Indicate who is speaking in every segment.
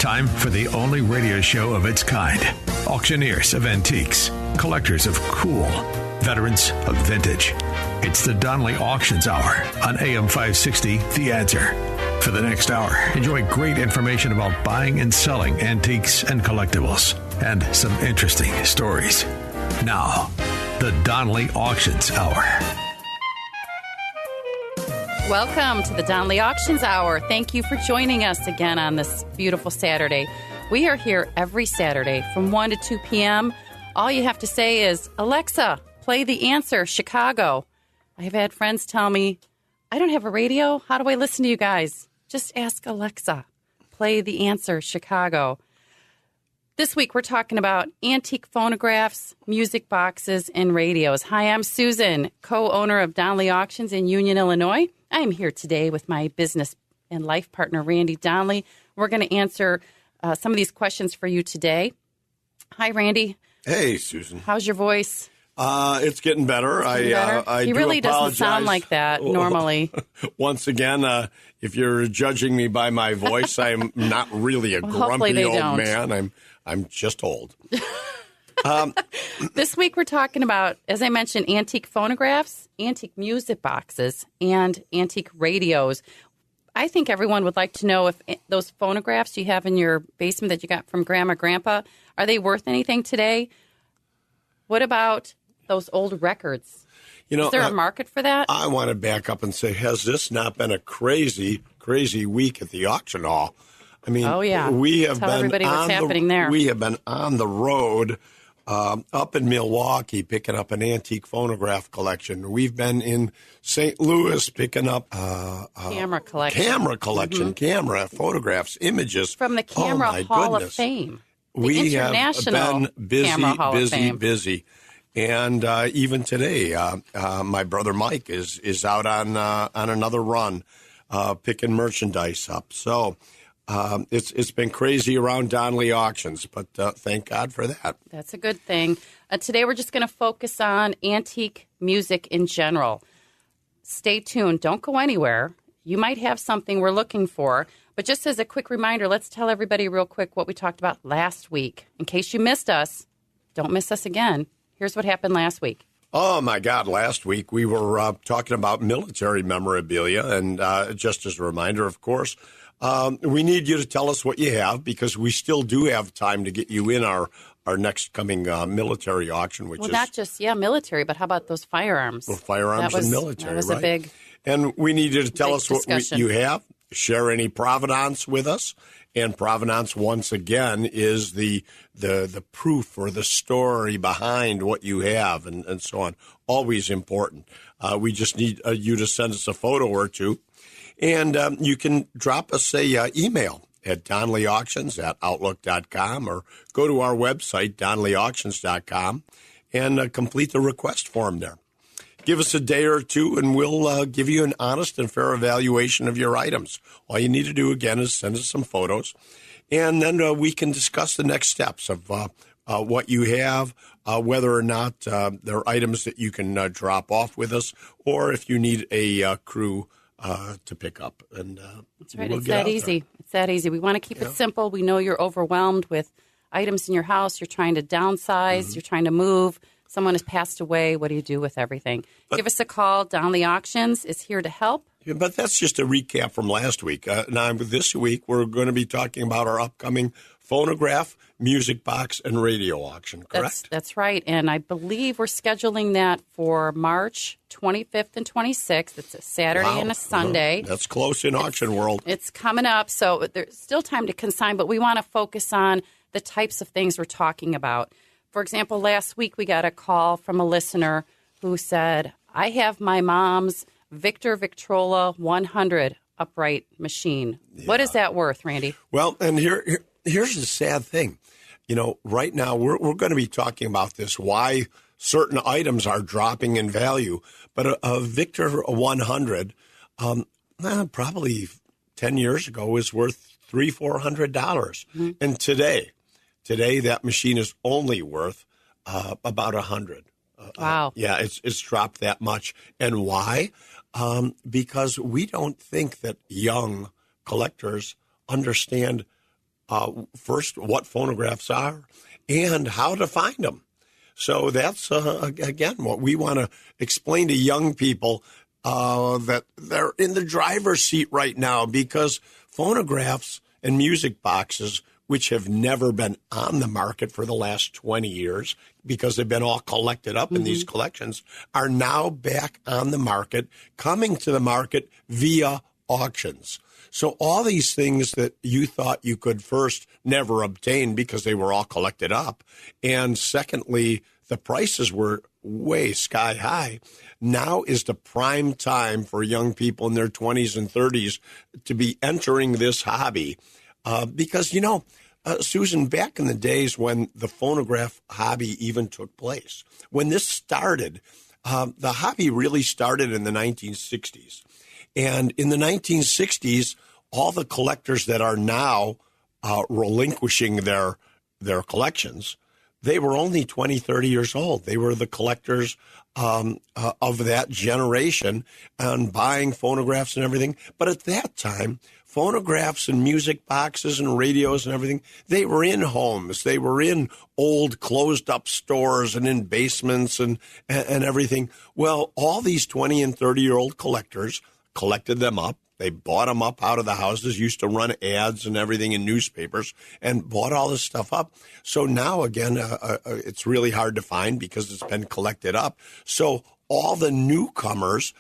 Speaker 1: Time for the only radio show of its kind. Auctioneers of antiques, collectors of cool, veterans of vintage. It's the Donley Auctions Hour on AM 560, The Answer. For the next hour, enjoy great information about buying and selling antiques and collectibles, and some interesting stories. Now, the Donley Auctions Hour.
Speaker 2: Welcome to the Donley Auctions Hour. Thank you for joining us again on this beautiful Saturday. We are here every Saturday from 1 to 2 p.m. All you have to say is, Alexa, play The Answer, Chicago. I've had friends tell me, I don't have a radio. How do I listen to you guys? Just ask Alexa, play The Answer, Chicago. This week, we're talking about antique phonographs, music boxes, and radios. Hi, I'm Susan, co-owner of Donley Auctions in Union, Illinois. I am here today with my business and life partner, Randy Donley. We're going to answer some of these questions for you today. Hi, Randy.
Speaker 3: Hey, Susan.
Speaker 2: How's your voice?
Speaker 3: It's getting better.
Speaker 2: He really doesn't sound like that normally.
Speaker 3: Once again, if you're judging me by my voice, I'm not really a grumpy old man. I'm just old.
Speaker 2: This week we're talking about, as I mentioned, antique phonographs, antique music boxes, and antique radios. I think everyone would like to know if those phonographs you have in your basement that you got from Grandma, Grandpa, are they worth anything today? What about those old records? Is there a market for that?
Speaker 3: I want to back up and say, has this not been a crazy, crazy week at the auction hall? I mean,
Speaker 2: oh, yeah.
Speaker 3: We have
Speaker 2: Tell
Speaker 3: been
Speaker 2: everybody what's happening there.
Speaker 3: We have been on the road up in Milwaukee picking up an antique phonograph collection. We've been in St. Louis picking up
Speaker 2: camera collection.
Speaker 3: Camera photographs, images.
Speaker 2: From the Camera Hall of Fame.
Speaker 3: We have been
Speaker 2: busy.
Speaker 3: And even today, my brother Mike is out on another run picking merchandise up. So it's been crazy around Donley Auctions, but thank God for that.
Speaker 2: That's a good thing. Today we're just going to focus on antique music in general. Stay tuned. Don't go anywhere. You might have something we're looking for. But just as a quick reminder, let's tell everybody real quick what we talked about last week. In case you missed us, don't miss us again. Here's what happened last week.
Speaker 3: Oh, my God. Last week we were talking about military memorabilia. And just as a reminder, of course, we need you to tell us what you have because we still do have time to get you in our next coming military auction, which is...
Speaker 2: Well, not just, military, but how about those firearms?
Speaker 3: Well, firearms and military,
Speaker 2: that was
Speaker 3: right?
Speaker 2: A big
Speaker 3: And we need you to tell us
Speaker 2: discussion.
Speaker 3: what you have. Share any provenance with us. And provenance, once again, is the proof or the story behind what you have and so on. Always important. We just need you to send us a photo or two. And you can drop us a email at donleyauctions@outlook.com or go to our website, donleyauctions.com, and complete the request form there. Give us a day or two, and we'll give you an honest and fair evaluation of your items. All you need to do, again, is send us some photos, and then we can discuss the next steps of what you have, whether or not there are items that you can drop off with us, or if you need a crew to pick up. And
Speaker 2: that's right. It's that easy. It's that easy. We want to keep it simple. We know you're overwhelmed with items in your house. You're trying to downsize. Mm-hmm. You're trying to move. Someone has passed away. What do you do with everything? Give us a call. Donley Auctions is here to help.
Speaker 3: Yeah, but that's just a recap from last week. Now, this week, we're going to be talking about our upcoming phonograph, music box, and radio auction, correct?
Speaker 2: That's right. And I believe we're scheduling that for March 25th and 26th. It's a Saturday and a Sunday.
Speaker 3: That's close in auction world.
Speaker 2: It's coming up, so there's still time to consign, but we want to focus on the types of things we're talking about. For example, last week we got a call from a listener who said, I have my mom's Victor Victrola 100 upright machine. Yeah. What is that worth, Randy?
Speaker 3: Well, and here's the sad thing. Right now we're going to be talking about this, why certain items are dropping in value. But a Victor 100, probably 10 years ago, was worth $300-400. Mm-hmm. And today that machine is only worth about $100.
Speaker 2: Wow.
Speaker 3: Yeah, it's dropped that much. And why? Because we don't think that young collectors understand first what phonographs are and how to find them. So that's, again, what we want to explain to young people, that they're in the driver's seat right now, because phonographs and music boxes, which have never been on the market for the last 20 years because they've been all collected up in these collections, are now back on the market, coming to the market via auctions. So all these things that you thought you could first never obtain because they were all collected up, and secondly, the prices were way sky high, now is the prime time for young people in their 20s and 30s to be entering this hobby. Because, Susan, back in the days when the phonograph hobby even took place, when this started, the hobby really started in the 1960s. And in the 1960s, all the collectors that are now relinquishing their collections, they were only 20, 30 years old. They were the collectors of that generation and buying phonographs and everything. But at that time, phonographs and music boxes and radios and everything, they were in homes. They were in old closed-up stores and in basements and everything. Well, all these 20 and 30-year-old collectors collected them up. They bought them up out of the houses, used to run ads and everything in newspapers, and bought all this stuff up. So now, again, it's really hard to find because it's been collected up. So all the newcomers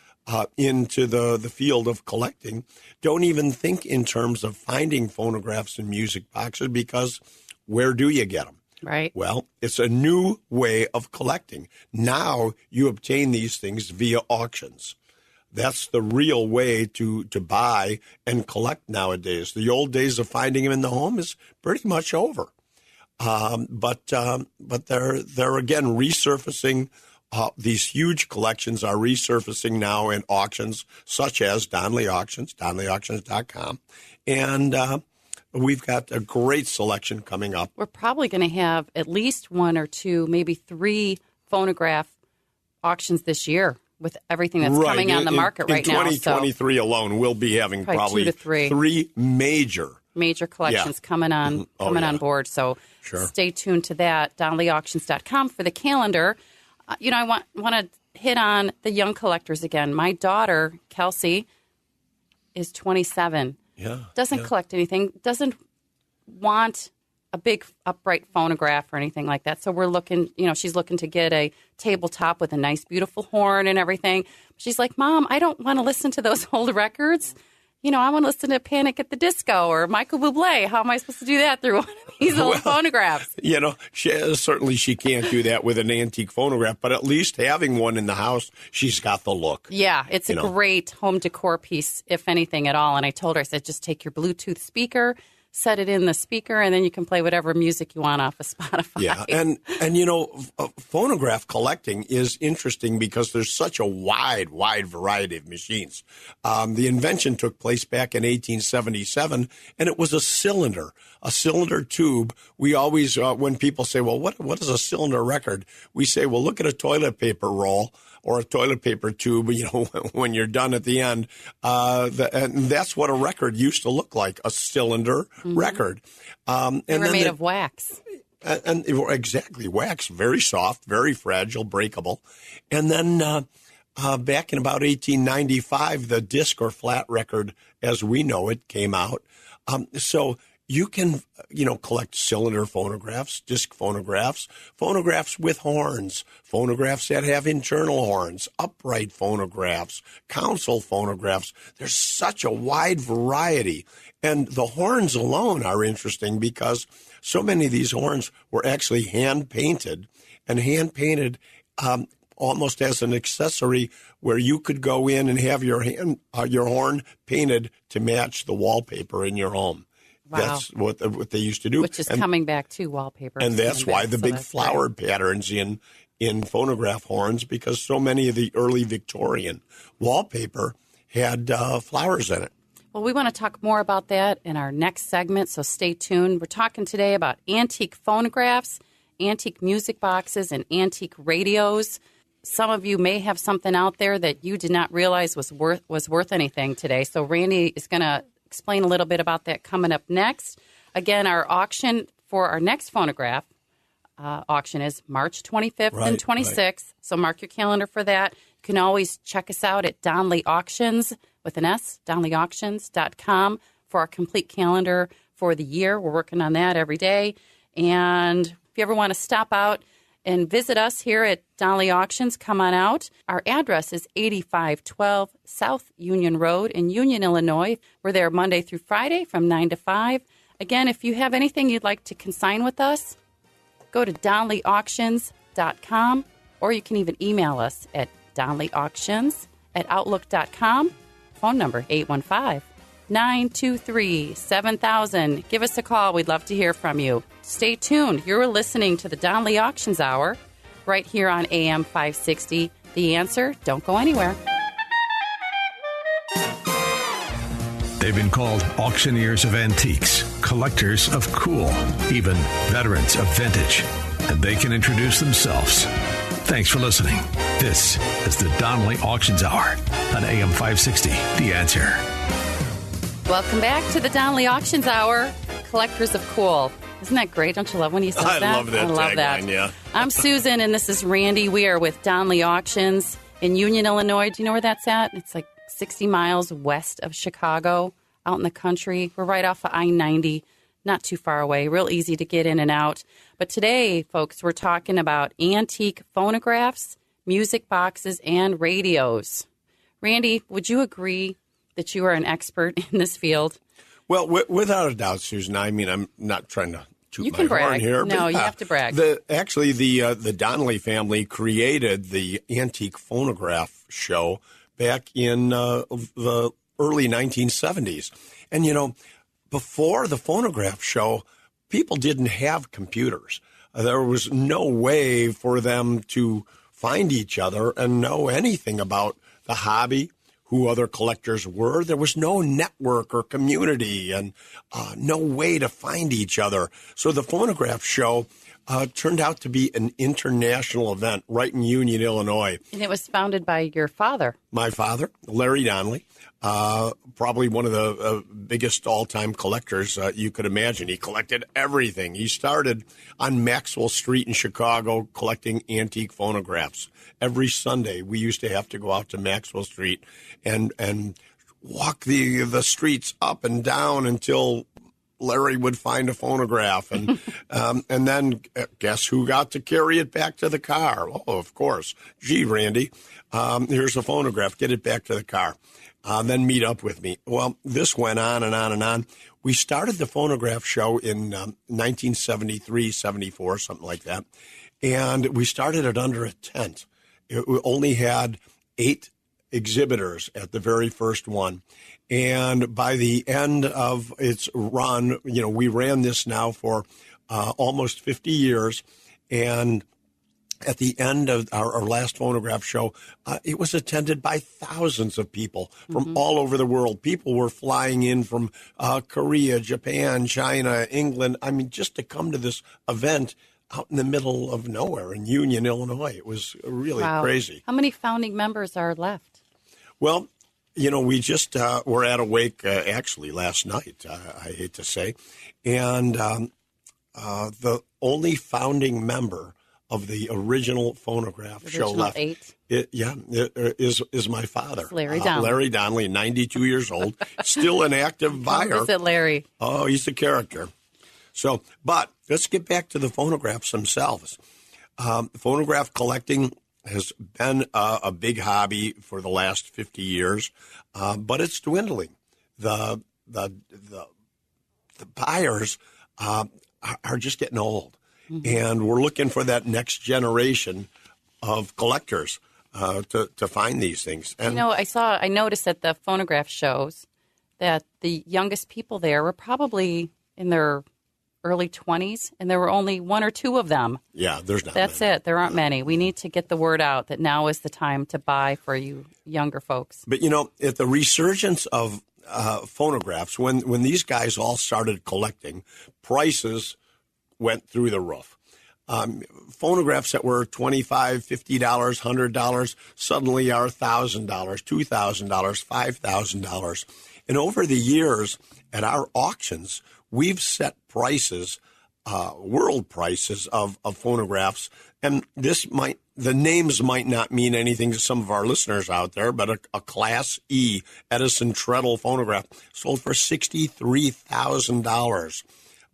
Speaker 3: into the field of collecting don't even think in terms of finding phonographs and music boxes, because where do you get them?
Speaker 2: Right.
Speaker 3: Well, it's a new way of collecting. Now you obtain these things via auctions. That's the real way to buy and collect nowadays. The old days of finding them in the home is pretty much over. But they're again resurfacing. These huge collections are resurfacing now in auctions such as Donley Auctions, DonleyAuctions.com. And we've got a great selection coming up.
Speaker 2: We're probably going to have at least one or two, maybe three phonograph auctions this year, with everything that's coming on the market right now.
Speaker 3: In 2023 alone, we'll be having probably 2 to 3 three major
Speaker 2: collections coming on board. So stay tuned to that. DonleyAuctions.com for the calendar. I want to hit on the young collectors again. My daughter, Kelsey, is 27. Doesn't collect anything. Doesn't want a big upright phonograph or anything like that. So we're looking, she's looking to get a tabletop with a nice, beautiful horn and everything. She's like, Mom, I don't want to listen to those old records. I want to listen to Panic at the Disco or Michael Bublé. How am I supposed to do that through one of these old phonographs?
Speaker 3: Certainly she can't do that with an antique phonograph, but at least having one in the house, she's got the look.
Speaker 2: Yeah, it's a great home decor piece, if anything at all. And I told her, I said, just take your Bluetooth speaker, set it in the speaker, and then you can play whatever music you want off of Spotify.
Speaker 3: Yeah, and phonograph collecting is interesting because there's such a wide variety of machines. The invention took place back in 1877, and it was a cylinder tube. We always, when people say, well, what is a cylinder record? We say, well, look at a toilet paper roll or a toilet paper tube, when you're done at the end. And that's what a record used to look like, a cylinder record.
Speaker 2: They were made of wax.
Speaker 3: And exactly, wax, very soft, very fragile, breakable. And then back in about 1895, the disc or flat record, as we know it, came out. So you can, collect cylinder phonographs, disc phonographs, phonographs with horns, phonographs that have internal horns, upright phonographs, console phonographs. There's such a wide variety. And the horns alone are interesting because so many of these horns were actually hand-painted, almost as an accessory where you could go in and have your horn painted to match the wallpaper in your home.
Speaker 2: Wow.
Speaker 3: That's what they used to do.
Speaker 2: Which is coming back to wallpaper.
Speaker 3: And that's why the big flower patterns in phonograph horns, because so many of the early Victorian wallpaper had flowers in it.
Speaker 2: Well, we want to talk more about that in our next segment, so stay tuned. We're talking today about antique phonographs, antique music boxes, and antique radios. Some of you may have something out there that you did not realize was worth anything today. So Randy is going to explain a little bit about that coming up next. Again, our auction for our next phonograph auction is March 25th and 26th. Right. So mark your calendar for that. You can always check us out at Donley Auctions with an S, DonleyAuctions.com for our complete calendar for the year. We're working on that every day. And if you ever want to stop out and visit us here at Donley Auctions, come on out. Our address is 8512 South Union Road in Union, Illinois. We're there Monday through Friday from 9 to 5. Again, if you have anything you'd like to consign with us, go to DonleyAuctions.com, or you can even email us at DonleyAuctions@outlook.com. Phone number 815-923-7000. Give us a call. We'd love to hear from you. Stay tuned. You're listening to the Donley Auctions Hour right here on AM 560. The Answer. Don't go anywhere.
Speaker 1: They've been called auctioneers of antiques, collectors of cool, even veterans of vintage. And they can introduce themselves. Thanks for listening. This is the Donley Auctions Hour on AM 560. The Answer.
Speaker 2: Welcome back to the Donley Auctions Hour, collectors of cool. Isn't that great? Don't you love when you say that?
Speaker 3: I love that tagline, yeah.
Speaker 2: I'm Susan, and this is Randy. We are with Donley Auctions in Union, Illinois. Do you know where that's at? It's like 60 miles west of Chicago, out in the country. We're right off of I-90, not too far away, real easy to get in and out. But today, folks, we're talking about antique phonographs, music boxes, and radios. Randy, would you agree that you are an expert in this field?
Speaker 3: Well, without a doubt, Susan. I mean, I'm not trying to toot
Speaker 2: you
Speaker 3: my
Speaker 2: can brag.
Speaker 3: horn here.
Speaker 2: No, you have to brag.
Speaker 3: The Donley family created the antique phonograph show back in the early 1970s. And, you know, before the phonograph show, people didn't have computers. There was no way for them to find each other and know anything about the hobby, who other collectors were. There was no network or community and no way to find each other. So the phonograph show turned out to be an international event right in Union, Illinois.
Speaker 2: And it was founded by your father.
Speaker 3: My father, Larry Donley, probably one of the biggest all-time collectors you could imagine. He collected everything. He started on Maxwell Street in Chicago collecting antique phonographs. Every Sunday, we used to have to go out to Maxwell Street and walk the streets up and down until Larry would find a phonograph, and then guess who got to carry it back to the car? Oh, of course. Gee, Randy, here's a phonograph. Get it back to the car. Then meet up with me. Well, this went on and on and on. We started the phonograph show in 1973, 74, something like that, and we started it under a tent. It only had 8 exhibitors at the very first one. And by the end of its run, you know, we ran this now for almost 50 years. And at the end of our last phonograph show, it was attended by thousands of people from all over the world. People were flying in from Korea, Japan, China, England. I mean, just to come to this event out in the middle of nowhere in Union, Illinois. It was really crazy.
Speaker 2: How many founding members are left?
Speaker 3: Well, you know, we just were at a wake actually last night, I hate to say. And the only founding member of the original phonograph show left
Speaker 2: 8?
Speaker 3: Is my father.
Speaker 2: It's Larry Donley.
Speaker 3: Larry Donley, 92 years old, still an active buyer.
Speaker 2: Is it Larry?
Speaker 3: Oh, he's a character. So, but let's get back to the phonographs themselves. Phonograph collecting has been a big hobby for the last 50 years, but it's dwindling. The buyers are just getting old, and we're looking for that next generation of collectors to find these things. And,
Speaker 2: you know, I noticed at the phonograph shows that the youngest people there were probably in their early 20s, and there were only 1 or 2 of them.
Speaker 3: Yeah, there's not
Speaker 2: That's
Speaker 3: many.
Speaker 2: it. There aren't many. We need to get the word out that now is the time to buy for you younger folks.
Speaker 3: But, you know, at the resurgence of phonographs, when these guys all started collecting, prices went through the roof. Phonographs that were $25, $50, $100 suddenly are $1,000, $2,000, $5,000. And over the years at our auctions, we've set prices, world prices of phonographs, and the names might not mean anything to some of our listeners out there, but a Class E Edison treadle phonograph sold for $63,000.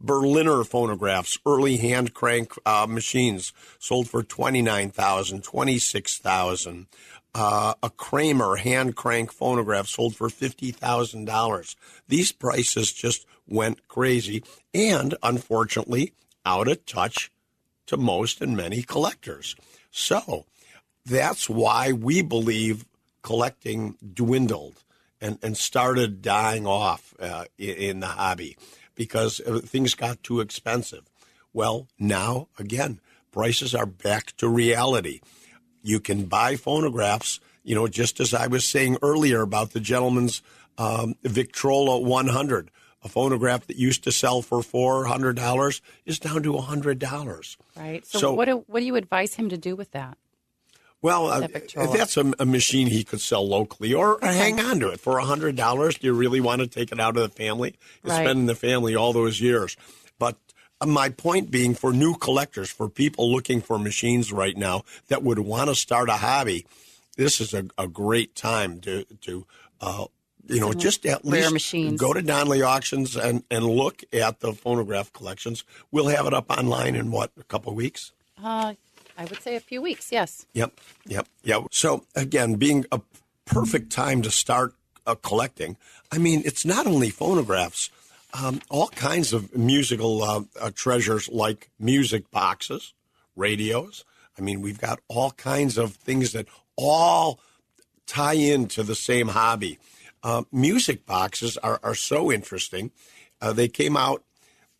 Speaker 3: Berliner phonographs, early hand crank machines, sold for $29,000, $26,000. A Kramer hand crank phonograph sold for $50,000. These prices just went crazy and, unfortunately, out of touch to most and many collectors. So that's why we believe collecting dwindled and started dying off in the hobby, because things got too expensive. Well, now, again, prices are back to reality. You can buy phonographs, just as I was saying earlier about the gentleman's Victrola 100. A phonograph that used to sell for $400 is down to $100.
Speaker 2: Right. So what do you advise him to do with that?
Speaker 3: Well, that's a machine he could sell locally, or hang on to it for $100. Do you really want to take it out of the family? It's been in the family all those years. But my point being, for new collectors, for people looking for machines right now that would want to start a hobby, this is a great time to just at least
Speaker 2: machines.
Speaker 3: Go to Donley Auctions and look at the phonograph collections. We'll have it up online in, a couple of weeks?
Speaker 2: I would say a few weeks, yes.
Speaker 3: Yep. So, again, being a perfect time to start collecting, it's not only phonographs, all kinds of musical treasures like music boxes, radios. We've got all kinds of things that all tie into the same hobby. Music boxes are so interesting. They came out,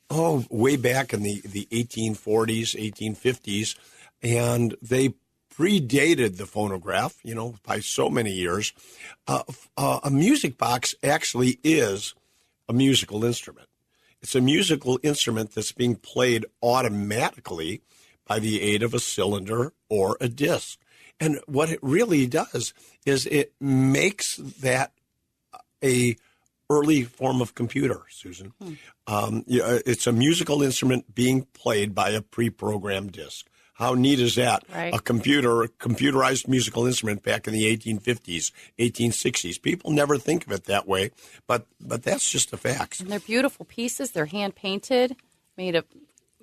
Speaker 3: way back in the 1840s, 1850s, and they predated the phonograph, by so many years. A music box actually is a musical instrument. It's a musical instrument that's being played automatically by the aid of a cylinder or a disc. And what it really does is it makes that a early form of computer, Susan. It's a musical instrument being played by a pre-programmed disc. How neat is that?
Speaker 2: Right.
Speaker 3: A computerized musical instrument back in the 1850s, 1860s. People never think of it that way, but that's just a fact.
Speaker 2: And they're beautiful pieces. They're hand-painted, made of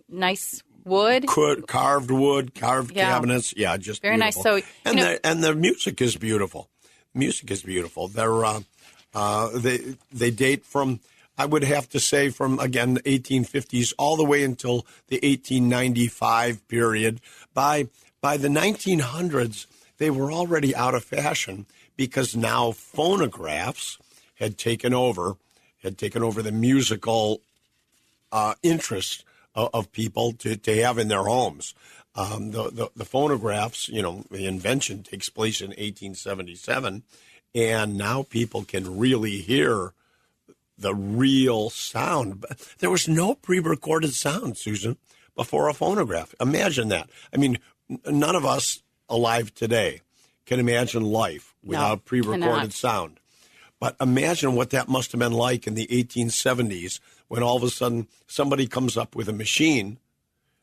Speaker 2: nice wood.
Speaker 3: Carved wood, carved cabinets. Yeah, just
Speaker 2: very
Speaker 3: beautiful.
Speaker 2: nice. So,
Speaker 3: and the music is beautiful. Music is beautiful. They're they date from, I would have to say, from, again, the 1850s all the way until the 1895 period. By the 1900s, they were already out of fashion, because now phonographs had taken over the musical interest of people to have in their homes. The phonographs, the invention takes place in 1877, and now people can really hear the real sound. There was no pre-recorded sound, Susan, before a phonograph. Imagine that. None of us alive today can imagine life without pre-recorded sound. But imagine what that must have been like in the 1870s, when all of a sudden somebody comes up with a machine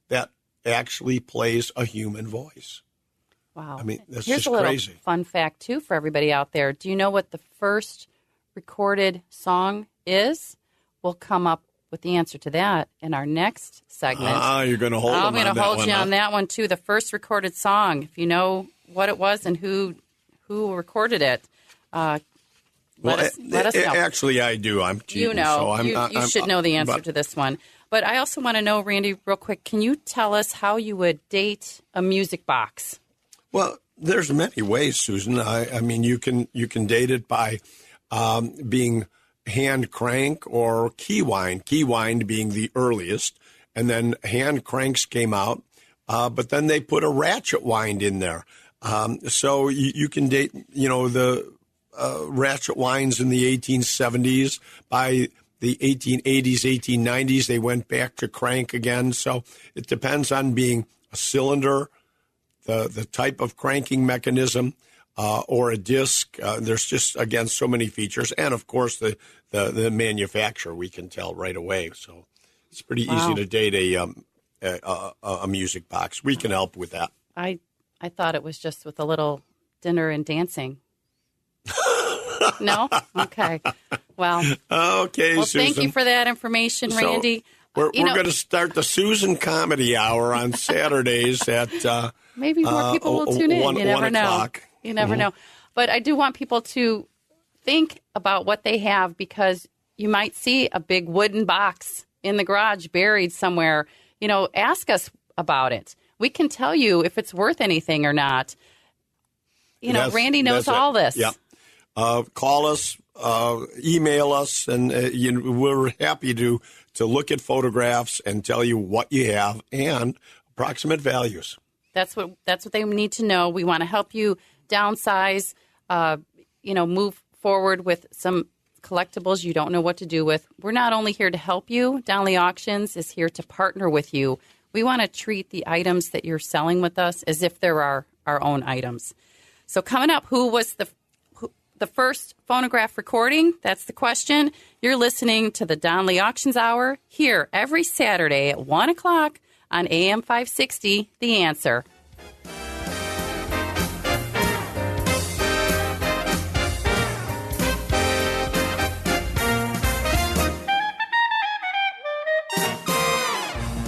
Speaker 3: that actually plays a human voice.
Speaker 2: Wow.
Speaker 3: That's
Speaker 2: Here's
Speaker 3: just
Speaker 2: a little
Speaker 3: crazy.
Speaker 2: Fun fact, too, for everybody out there. Do you know what the first recorded song is? We'll come up with the answer to that in our next segment.
Speaker 3: You're going to hold
Speaker 2: I'm
Speaker 3: going to
Speaker 2: hold you on that one, too. The first recorded song, if you know what it was and who recorded it, let us know.
Speaker 3: Actually, I do. I'm cheating.
Speaker 2: You should know the answer to this one. But I also want to know, Randy, real quick, can you tell us how you would date a music box?
Speaker 3: Well, there's many ways, Susan. You can date it by being hand crank or key wind. Key wind being the earliest, and then hand cranks came out, but then they put a ratchet wind in there. So you can date, the ratchet winds in the 1870s. By the 1880s, 1890s, they went back to crank again. So it depends on being a cylinder, the type of cranking mechanism, or a disc. There's just, again, so many features. And, of course, the the manufacturer, we can tell right away. So it's pretty
Speaker 2: Wow.
Speaker 3: easy to date a music box. We can help with that.
Speaker 2: I thought it was just with a little dinner and dancing. No? Okay. Well,
Speaker 3: Okay,
Speaker 2: well,
Speaker 3: Susan.
Speaker 2: thank you for that information,
Speaker 3: So,
Speaker 2: Randy.
Speaker 3: We're going to start the Susan Comedy Hour on Saturdays at
Speaker 2: maybe more people will tune in. You never
Speaker 3: 1
Speaker 2: know.
Speaker 3: o'clock.
Speaker 2: You never know. But I do want people to think about what they have, because you might see a big wooden box in the garage buried somewhere. Ask us about it. We can tell you if it's worth anything or not.
Speaker 3: Yes,
Speaker 2: Randy knows
Speaker 3: that's it.
Speaker 2: all this.
Speaker 3: Yeah. Call us, email us, and we're happy to look at photographs and tell you what you have and approximate values.
Speaker 2: That's what they need to know. We want to help you downsize, move forward with some collectibles you don't know what to do with. We're not only here to help you. Donley Auctions is here to partner with you. We want to treat the items that you're selling with us as if they're our own items. So coming up, who was the first phonograph recording? That's the question. You're listening to the Donley Auctions Hour here every Saturday at 1 o'clock on AM 560, The Answer.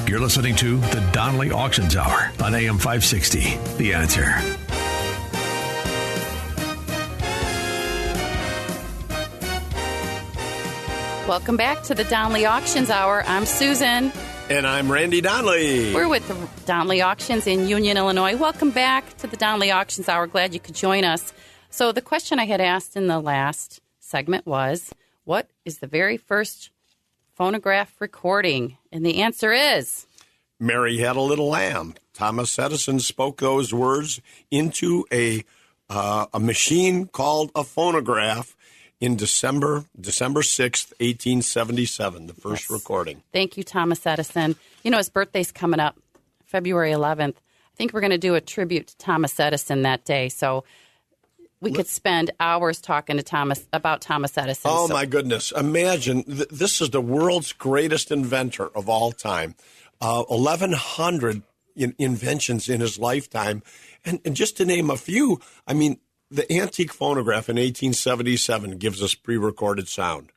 Speaker 1: You're listening to the Donley Auctions Hour on AM 560, The Answer.
Speaker 2: Welcome back to the Donley Auctions Hour. I'm Susan.
Speaker 3: And I'm Randy Donley.
Speaker 2: We're with the Donley Auctions in Union, Illinois. Welcome back to the Donley Auctions Hour. Glad you could join us. So the question I had asked in the last segment was, what is the very first phonograph recording? And the answer is
Speaker 3: Mary Had a Little Lamb. Thomas Edison spoke those words into a machine called a phonograph in December 6th, 1877, the first recording.
Speaker 2: Thank you, Thomas Edison. His birthday's coming up, February 11th. I think we're going to do a tribute to Thomas Edison that day. So we could spend hours talking to about Thomas Edison.
Speaker 3: Oh, my goodness. Imagine, this is the world's greatest inventor of all time. 1,100 inventions in his lifetime. And just to name a few, I mean, the antique phonograph in 1877 gives us pre-recorded sound.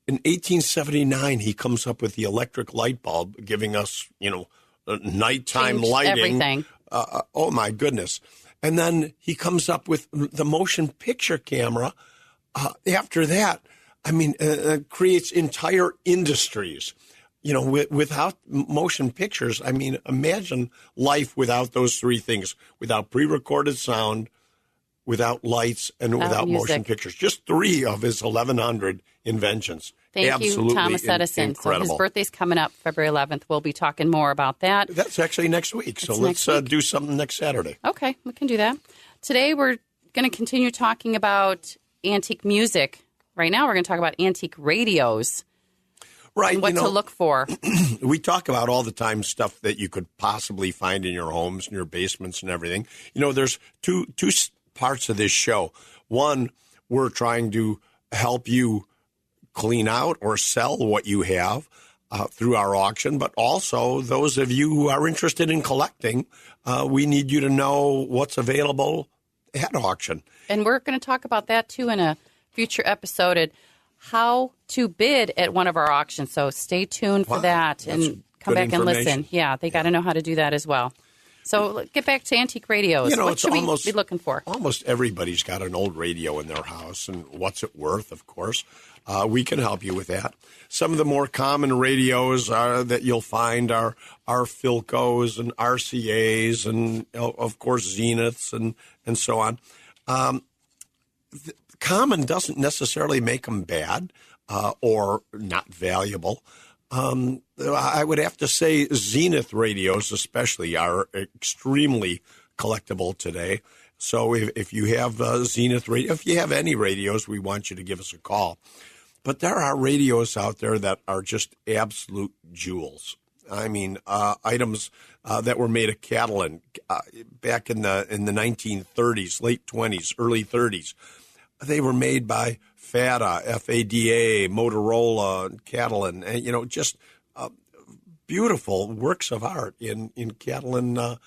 Speaker 3: In 1879, he comes up with the electric light bulb, giving us, nighttime
Speaker 2: Changed
Speaker 3: lighting.
Speaker 2: everything.
Speaker 3: Oh, my goodness. And then he comes up with the motion picture camera. After that, creates entire industries. Without motion pictures, imagine life without those three things, without pre-recorded sound, without lights, and without motion pictures. Just three of his 1,100 inventions.
Speaker 2: Thank
Speaker 3: Absolutely
Speaker 2: you, Thomas Edison.
Speaker 3: Incredible.
Speaker 2: So his birthday's coming up February 11th. We'll be talking more about that.
Speaker 3: That's actually next week. So let's do something next Saturday.
Speaker 2: Okay, we can do that. Today we're going to continue talking about antique music. Right now we're going to talk about antique radios.
Speaker 3: Right.
Speaker 2: And what to look for.
Speaker 3: We talk about all the time stuff that you could possibly find in your homes, in your basements and everything. There's two parts of this show. One, we're trying to help you clean out or sell what you have through our auction, but also those of you who are interested in collecting, we need you to know what's available at auction.
Speaker 2: And we're going to talk about that, too, in a future episode, at how to bid at one of our auctions. So stay tuned for that and come back and listen. Yeah, they got to know how to do that as well. So get back to antique radios. What should we be looking for?
Speaker 3: Almost everybody's got an old radio in their house, and what's it worth, of course. We can help you with that. Some of the more common radios that you'll find are Philcos and RCAs and, of course, Zeniths and so on. Common doesn't necessarily make them bad or not valuable. I would have to say Zenith radios especially are extremely collectible today. So if you have Zenith radio, if you have any radios, we want you to give us a call. But there are radios out there that are just absolute jewels. Items that were made of Catalan back in the 1930s, late 20s, early 30s. they were made by FADA, F-A-D-A, Motorola, Catalan, and, just beautiful works of art in Catalan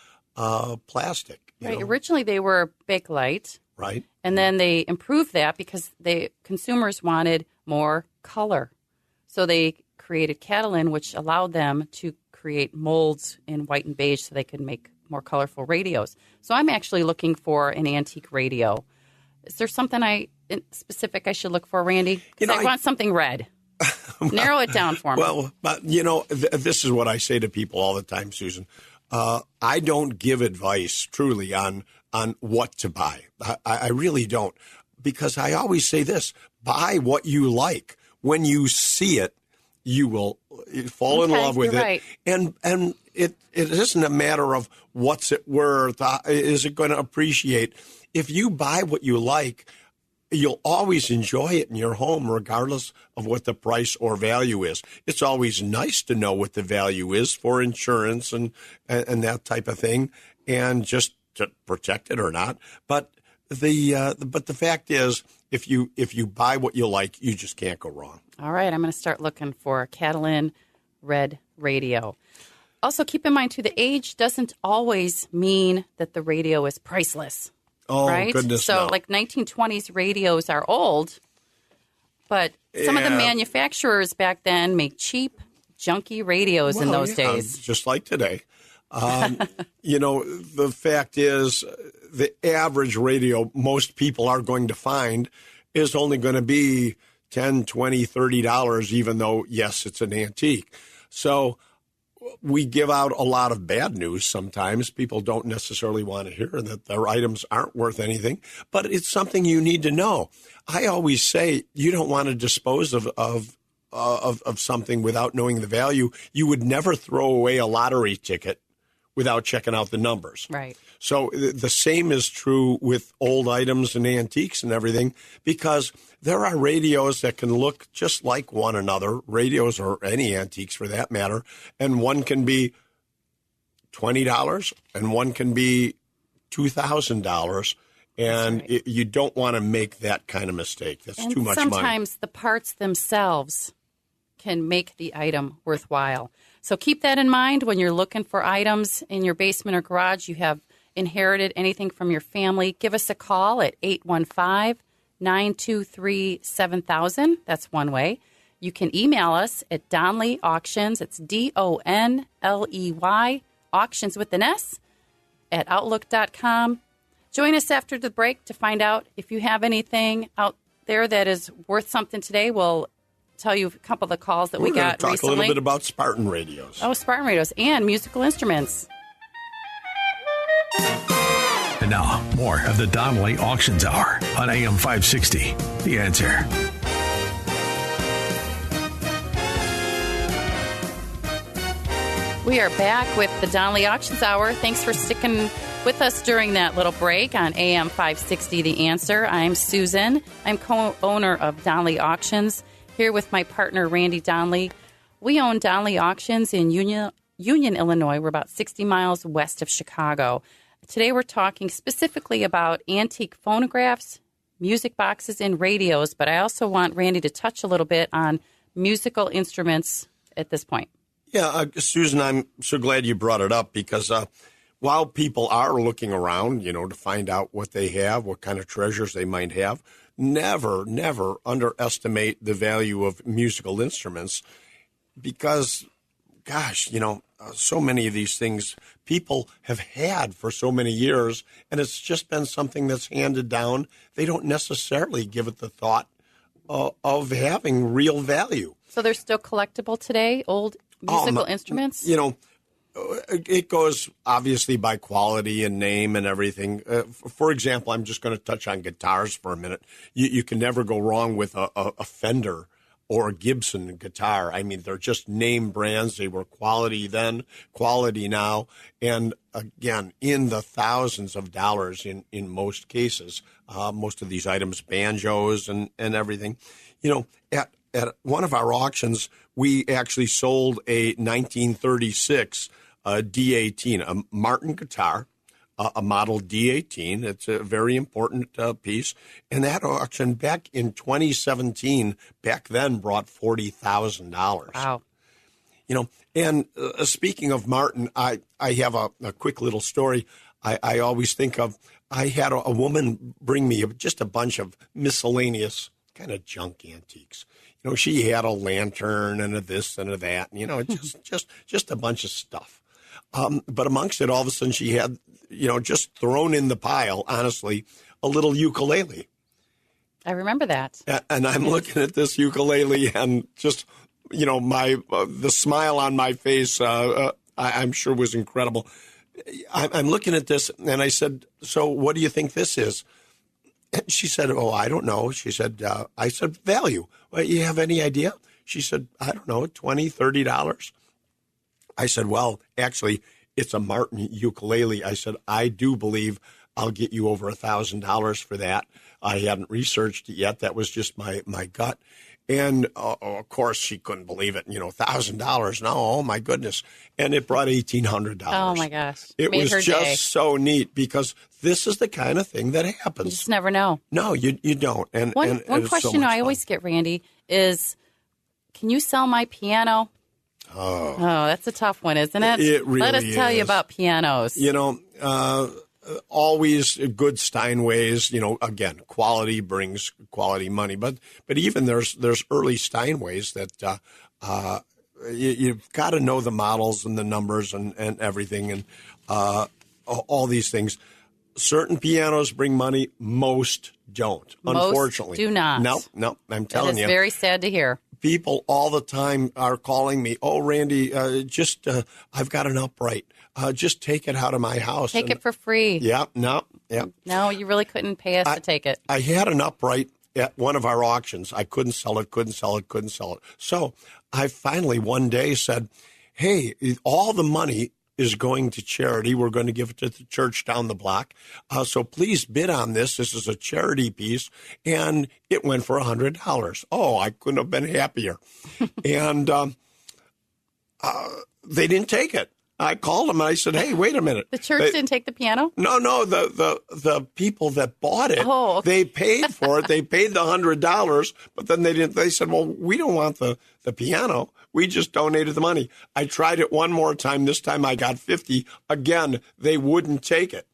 Speaker 3: plastic.
Speaker 2: Right. Originally, they were Bakelite.
Speaker 3: Right.
Speaker 2: And then they improved that because consumers wanted more color. So they created Catalan, which allowed them to create molds in white and beige so they could make more colorful radios. So I'm actually looking for an antique radio. Is there something specific I should look for, Randy? Because I want something red. Narrow it down for me.
Speaker 3: Well, but, this is what I say to people all the time, Susan. I don't give advice, truly, on what to buy. I really don't. Because I always say this, buy what you like. When you see it, you will fall in love with it.
Speaker 2: Right.
Speaker 3: And it isn't a matter of what's it worth, is it going to appreciate. If you buy what you like, you'll always enjoy it in your home, regardless of what the price or value is. It's always nice to know what the value is for insurance and that type of thing, and just to protect it or not. But the fact is, if you buy what you like, you just can't go wrong.
Speaker 2: All right, I'm going to start looking for a Catalan red radio. Also, keep in mind, too, the age doesn't always mean that the radio is priceless.
Speaker 3: Oh,
Speaker 2: right?
Speaker 3: Goodness,
Speaker 2: so,
Speaker 3: no.
Speaker 2: like 1920s radios are old, but some of the manufacturers back then make cheap, junky radios in those days.
Speaker 3: Just like today. The fact is, the average radio most people are going to find is only going to be $10, $20, $30, even though, yes, it's an antique. So we give out a lot of bad news sometimes. People don't necessarily want to hear that their items aren't worth anything, but it's something you need to know. I always say you don't want to dispose of something without knowing the value. You would never throw away a lottery ticket without checking out the numbers.
Speaker 2: Right.
Speaker 3: So the same is true with old items and antiques and everything, because there are radios that can look just like one another, radios or any antiques for that matter, and one can be $20 and one can be $2,000, and
Speaker 2: right.
Speaker 3: You don't want to make that kind of mistake. That's too much money.
Speaker 2: Sometimes the parts themselves can make the item worthwhile. So keep that in mind when you're looking for items in your basement or garage. You have inherited anything from your family. Give us a call at 815-923-7000. That's one way. You can email us at Donley Auctions. It's Donley, auctions with an S, at outlook.com. Join us after the break to find out if you have anything out there that is worth something today. We'll tell you a couple of the calls that we got recently.
Speaker 3: We're going to talk a little bit about Spartan radios.
Speaker 2: Oh, Spartan radios and musical instruments.
Speaker 1: And now, more of the Donley Auctions Hour on AM 560. The Answer.
Speaker 2: We are back with the Donley Auctions Hour. Thanks for sticking with us during that little break on AM 560, The Answer. I'm Susan. I'm co-owner of Donley Auctions, here with my partner, Randy Donley. We own Donley Auctions in Union, Illinois. We're about 60 miles west of Chicago. Today we're talking specifically about antique phonographs, music boxes, and radios, but I also want Randy to touch a little bit on musical instruments at this point.
Speaker 3: Yeah, Susan, I'm so glad you brought it up, because while people are looking around, to find out what they have, what kind of treasures they might have, never underestimate the value of musical instruments, because, gosh, so many of these things people have had for so many years, and it's just been something that's handed down. They don't necessarily give it the thought of having real value.
Speaker 2: So they're still collectible today, old musical instruments?
Speaker 3: It goes obviously by quality and name and everything. For example, I'm just going to touch on guitars for a minute. You can never go wrong with a Fender or a Gibson guitar. I mean, they're just name brands. They were quality then, quality now, and again, in the thousands of dollars in most cases. Most of these items, banjos and everything. At one of our auctions, we actually sold a 1936 D18, a Martin guitar, a model D18. It's a very important piece. And that auction back in 2017, back then brought $40,000.
Speaker 2: Wow.
Speaker 3: And speaking of Martin, I have a quick little story. I always think of, I had a woman bring me just a bunch of miscellaneous kind of junk antiques. She had a lantern and a this and a that, just a bunch of stuff. But amongst it, all of a sudden she had, just thrown in the pile, honestly, a little ukulele.
Speaker 2: I remember that.
Speaker 3: And I'm looking at this ukulele and just, the smile on my face, I'm sure was incredible. I'm looking at this and I said, so what do you think this is? And she said, oh, I don't know. She said, I said, value. Well, you have any idea? She said, I don't know, $20, $30. I said, well, actually, it's a Martin ukulele. I said, I do believe I'll get you over $1,000 for that. I hadn't researched it yet. That was just my gut. And, of course, she couldn't believe it. $1,000. No, oh, my goodness. And it brought $1,800.
Speaker 2: Oh, my gosh.
Speaker 3: It
Speaker 2: Made
Speaker 3: was
Speaker 2: her
Speaker 3: just
Speaker 2: day.
Speaker 3: so neat because this is the kind of thing that happens.
Speaker 2: You just never know.
Speaker 3: No, you don't. And
Speaker 2: One
Speaker 3: it's
Speaker 2: question
Speaker 3: so much
Speaker 2: I
Speaker 3: fun.
Speaker 2: always get, Randy, is can you sell my piano? Oh, that's a tough one, isn't it?
Speaker 3: It really
Speaker 2: Let us tell you
Speaker 3: is.
Speaker 2: about pianos.
Speaker 3: Always good Steinways. Again, quality brings quality money. But even there's early Steinways that you've got to know the models and the numbers and everything and all these things. Certain pianos bring money. Most don't.
Speaker 2: Most
Speaker 3: unfortunately,
Speaker 2: do not.
Speaker 3: No. I'm
Speaker 2: That
Speaker 3: telling
Speaker 2: is
Speaker 3: you.
Speaker 2: very sad to hear.
Speaker 3: People all the time are calling me, oh, Randy, I've got an upright. Just take it out of my house.
Speaker 2: Take it for free.
Speaker 3: Yeah, no.
Speaker 2: No, you really couldn't pay us to take it.
Speaker 3: I had an upright at one of our auctions. I couldn't sell it. So I finally one day said, hey, all the money is going to charity. We're going to give it to the church down the block. So please bid on this. This is a charity piece. And it went for $100. Oh, I couldn't have been happier. And they didn't take it. I called them and I said, hey, wait a minute.
Speaker 2: The church didn't take the piano?
Speaker 3: No, the people that bought it,
Speaker 2: Oh, okay.
Speaker 3: They paid for it. They paid the $100, but then they didn't. They said, well, we don't want the piano. We just donated the money. I tried it one more time. This time I got 50. Again, they wouldn't take it.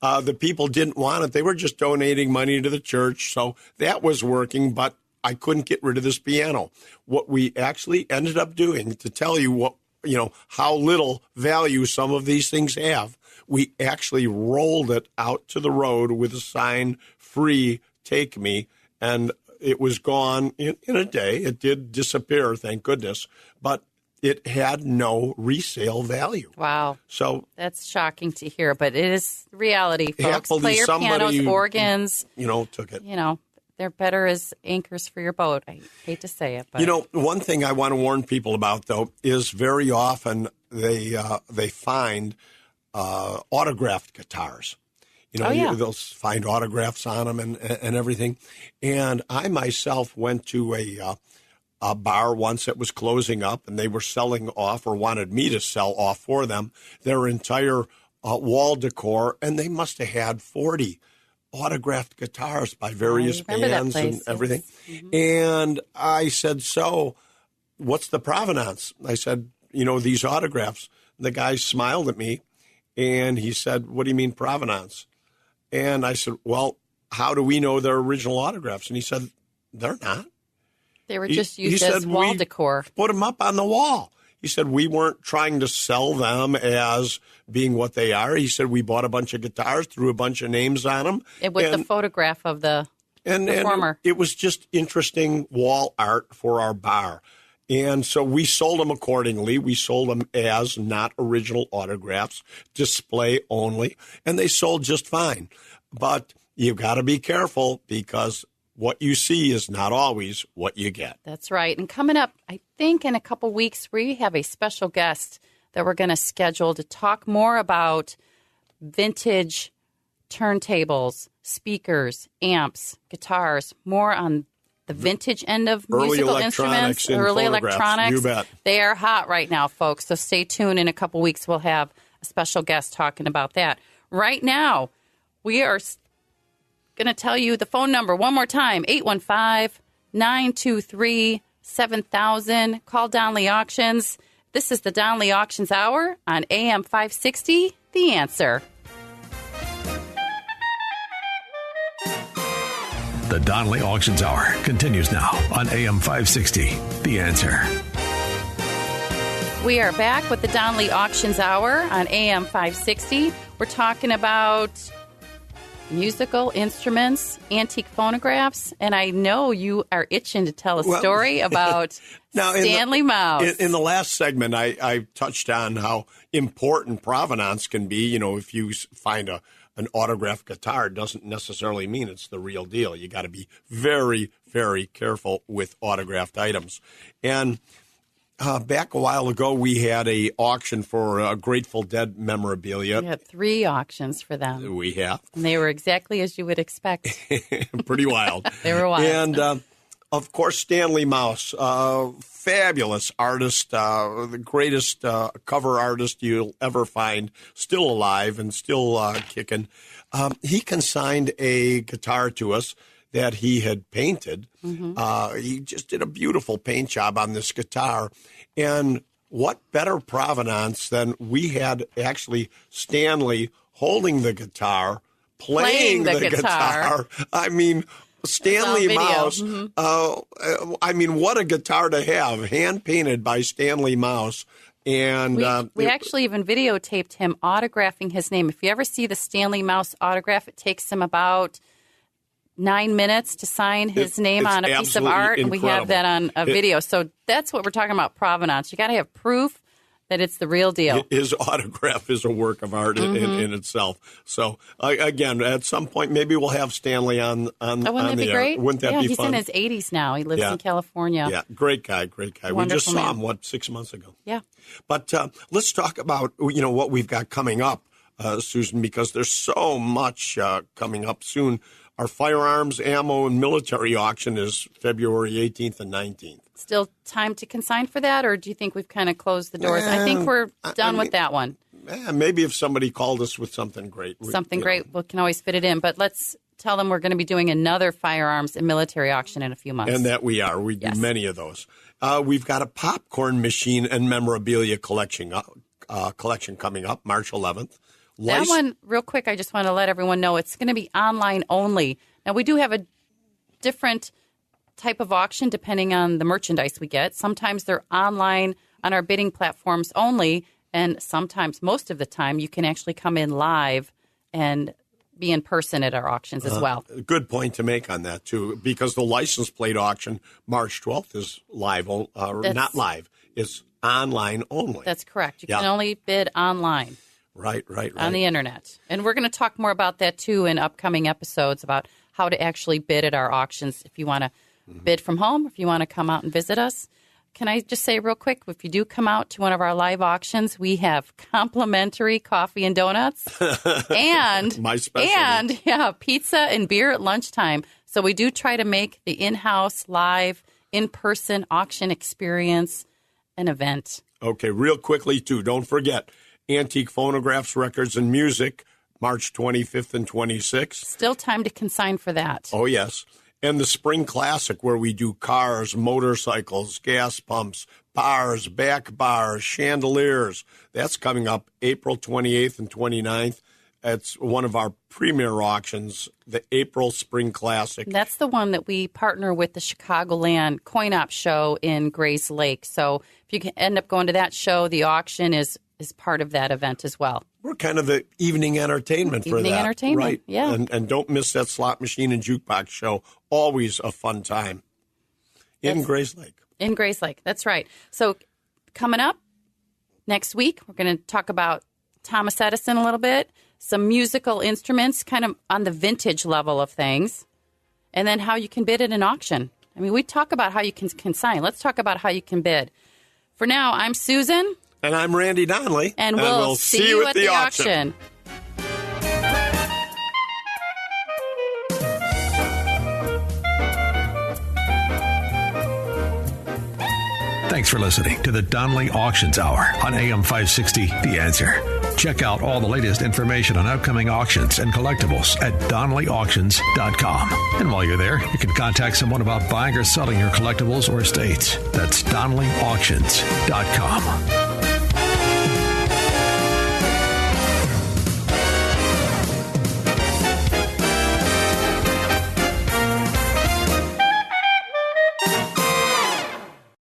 Speaker 3: The people didn't want it. They were just donating money to the church. So that was working, but I couldn't get rid of this piano. What we actually ended up doing, to tell you how little value some of these things have, we actually rolled it out to the road with a sign, free, take me, and it was gone in a day. It did disappear, thank goodness, but it had no resale value.
Speaker 2: Wow.
Speaker 3: So
Speaker 2: that's shocking to hear, but it is reality, folks.
Speaker 3: happily
Speaker 2: Player pianos,
Speaker 3: somebody,
Speaker 2: organs,
Speaker 3: took it.
Speaker 2: They're better as anchors for your boat. I hate to say it, but
Speaker 3: one thing I want to warn people about, though, is very often they find autographed guitars. They'll find autographs on them and everything. And I myself went to a bar once that was closing up, and they were selling off, or wanted me to sell off for them, their entire wall decor, and they must have had 40 autographed guitars by various bands and everything. Mm-hmm. And I said, so what's the provenance? I said, these autographs. The guy smiled at me and he said, what do you mean provenance? And I said, well, how do we know they're original autographs? And he said, they're not.
Speaker 2: They were just used as wall decor.
Speaker 3: Put them up on the wall. He said, we weren't trying to sell them as being what they are. He said, we bought a bunch of guitars, threw a bunch of names on them.
Speaker 2: With the photograph of the performer.
Speaker 3: And it was just interesting wall art for our bar. And so we sold them accordingly. We sold them as not original autographs, display only, and they sold just fine. But you've got to be careful because what you see is not always what you get.
Speaker 2: That's right. And coming up, I think in a couple weeks, we have a special guest that we're going to schedule to talk more about vintage turntables, speakers, amps, guitars, more on the vintage end of musical instruments, early electronics.
Speaker 3: You bet.
Speaker 2: They are hot right now, folks. So stay tuned. In a couple weeks, we'll have a special guest talking about that. right now. We are going to tell you the phone number one more time, 815-923-7000. Call Donley Auctions. This is the Donley Auctions Hour on AM 560, The Answer.
Speaker 1: The Donley Auctions Hour continues now on AM 560, The Answer.
Speaker 2: We are back with the Donley Auctions Hour on AM 560. We're talking about musical instruments, antique phonographs, and I know you are itching to tell a story about now, Stanley Mouse.
Speaker 3: In the last segment, I touched on how important provenance can be. You know, if you find an autographed guitar, it doesn't necessarily mean it's the real deal. You got to be very, very careful with autographed items. And back a while ago, we had a auction for Grateful Dead memorabilia.
Speaker 2: We had 3 auctions for them.
Speaker 3: We have.
Speaker 2: And they were exactly as you would expect.
Speaker 3: Pretty wild.
Speaker 2: They were wild.
Speaker 3: And, of course, Stanley Mouse, fabulous artist, the greatest cover artist you'll ever find, still alive and still kicking. He consigned a guitar to us that he had painted. Mm-hmm. He just did a beautiful paint job on this guitar. And what better provenance than we had actually Stanley holding the guitar, playing the guitar. I mean, Stanley Mouse. Mm-hmm. I mean, what a guitar to have, hand-painted by Stanley Mouse. And
Speaker 2: we actually even videotaped him autographing his name. If you ever see the Stanley Mouse autograph, it takes him about 9 minutes to sign his name on a piece of art, and we have that on a video. So that's what we're talking about, provenance. You got to have proof that it's the real deal.
Speaker 3: His autograph is a work of art in itself. So, again, at some point, maybe we'll have Stanley on
Speaker 2: wouldn't that be great?
Speaker 3: Wouldn't that be fun?
Speaker 2: He's in his 80s now. He lives in California.
Speaker 3: Yeah, great guy.
Speaker 2: Wonderful
Speaker 3: we just saw
Speaker 2: man.
Speaker 3: him, 6 months ago?
Speaker 2: Yeah.
Speaker 3: But let's talk about, what we've got coming up, Susan, because there's so much coming up soon. Our firearms, ammo, and military auction is February 18th and 19th.
Speaker 2: Still time to consign for that, or do you think we've kind of closed the doors? I think we're done with that one.
Speaker 3: Maybe if somebody called us with something great.
Speaker 2: We can always fit it in. But let's tell them we're going to be doing another firearms and military auction in a few months.
Speaker 3: And that we are. We do many of those. We've got a popcorn machine and memorabilia collection coming up March 11th.
Speaker 2: That one, real quick, I just want to let everyone know it's going to be online only. Now, we do have a different type of auction depending on the merchandise we get. Sometimes they're online on our bidding platforms only, and sometimes, most of the time, you can actually come in live and be in person at our auctions as well.
Speaker 3: Good point to make on that, too, because the license plate auction, March 12th, is live, not live. It's online only.
Speaker 2: That's correct. You can only bid online.
Speaker 3: Right.
Speaker 2: On the internet. And we're going to talk more about that, too, in upcoming episodes about how to actually bid at our auctions if you want to bid from home, if you want to come out and visit us. Can I just say real quick, if you do come out to one of our live auctions, we have complimentary coffee and donuts and
Speaker 3: my specialty.
Speaker 2: And pizza and beer at lunchtime. So we do try to make the in-house, live, in-person auction experience an event.
Speaker 3: Okay, real quickly, too, don't forget, Antique Phonographs, Records, and Music, March 25th and 26th.
Speaker 2: Still time to consign for that.
Speaker 3: Oh, yes. And the Spring Classic, where we do cars, motorcycles, gas pumps, bars, back bars, chandeliers. That's coming up April 28th and 29th. It's one of our premier auctions, the April Spring Classic.
Speaker 2: That's the one that we partner with the Chicagoland Coin Op show in Grays Lake. So if you can end up going to that show, the auction is part of that event as well.
Speaker 3: We're kind of the evening entertainment for that.
Speaker 2: Evening entertainment,
Speaker 3: right?
Speaker 2: Yeah.
Speaker 3: And don't miss that slot machine and jukebox show. Always a fun time in Grays Lake.
Speaker 2: In Grays Lake, that's right. So coming up next week, we're going to talk about Thomas Edison a little bit, some musical instruments, kind of on the vintage level of things, and then how you can bid at an auction. I mean, we talk about how you can consign. Let's talk about how you can bid. For now, I'm Susan.
Speaker 3: And I'm Randy Donley.
Speaker 2: And we'll see you at the auction.
Speaker 1: Thanks for listening to the Donley Auctions Hour on AM 560, The Answer. Check out all the latest information on upcoming auctions and collectibles at DonleyAuctions.com. And while you're there, you can contact someone about buying or selling your collectibles or estates. That's DonleyAuctions.com.